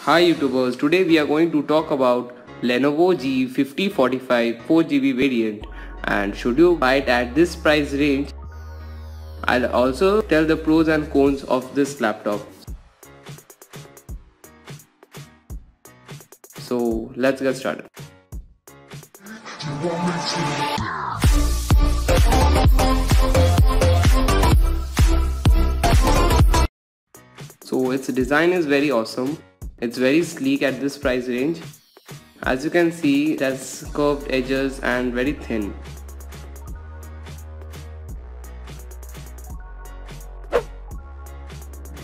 Hi YouTubers, today we are going to talk about Lenovo G50 45 4GB variant, and should you buy it at this price range. I'll also tell the pros and cons of this laptop. So let's get started. So its design is very awesome. It's very sleek at this price range. As you can see, it has curved edges and very thin.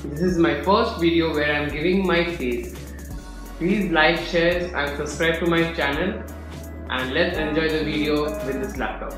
This is my first video where I am giving my face. Please like, share and subscribe to my channel, and let's enjoy the video with this laptop.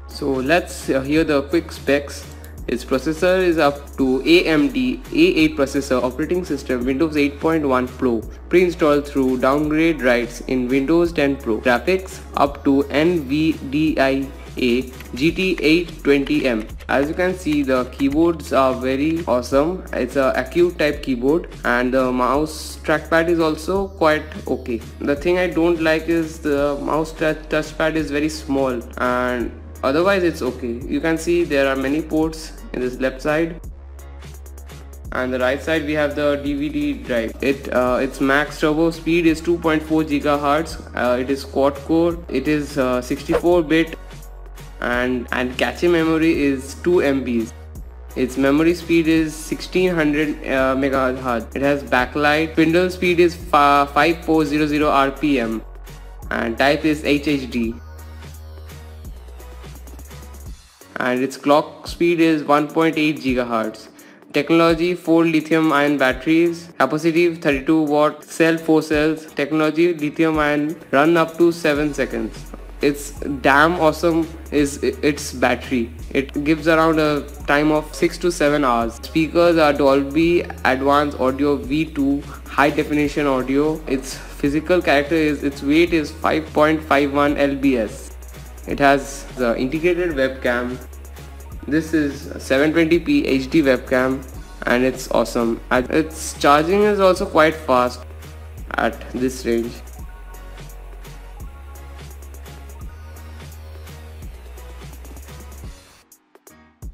So let's hear the quick specs. Its processor is up to AMD A8 processor, operating system Windows 8.1 Pro, pre-installed through downgrade writes in Windows 10 Pro. Graphics up to NVIDIA GT820M. As you can see, the keyboards are very awesome. It's a acute type keyboard, and the mouse trackpad is also quite okay. The thing I don't like is the mouse touchpad is very small, and otherwise it's okay. You can see there are many ports in this left side, and the right side we have the DVD drive. Its max turbo speed is 2.4 GHz. It is quad core. It is 64-bit, and cache memory is 2 MB. Its memory speed is 1600 MHz. It has backlight. Spindle speed is 5400 RPM, and type is HHD. And its clock speed is 1.8 GHz. Technology 4 lithium ion batteries, capacity 32 watt, cell 4 cells. Technology lithium ion, run up to 7 seconds. It's damn awesome is its battery. It gives around a time of 6 to 7 hours. Speakers are Dolby Advanced Audio V2 high definition audio. Its physical character is its weight is 5.51 lbs. It has the integrated webcam. This is 720p HD webcam, and it's awesome. Its charging is also quite fast at this range.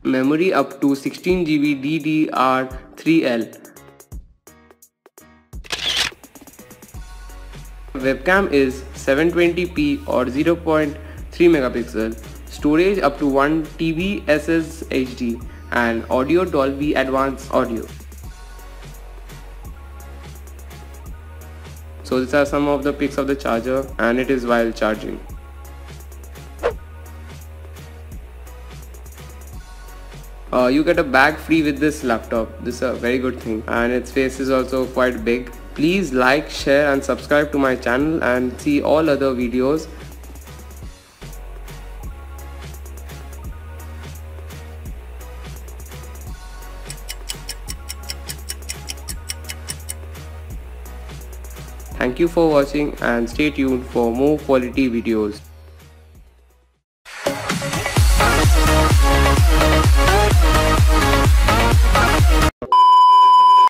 Memory up to 16GB DDR3L. Webcam is 720p or 0.3 megapixel. Storage up to 1 TB SSHD, and audio Dolby Advanced Audio. So these are some of the pics of the charger, and it is while charging. You get a bag free with this laptop. This is a very good thing, and its face is also quite big. Please like, share and subscribe to my channel and see all other videos. Thank you for watching, and stay tuned for more quality videos.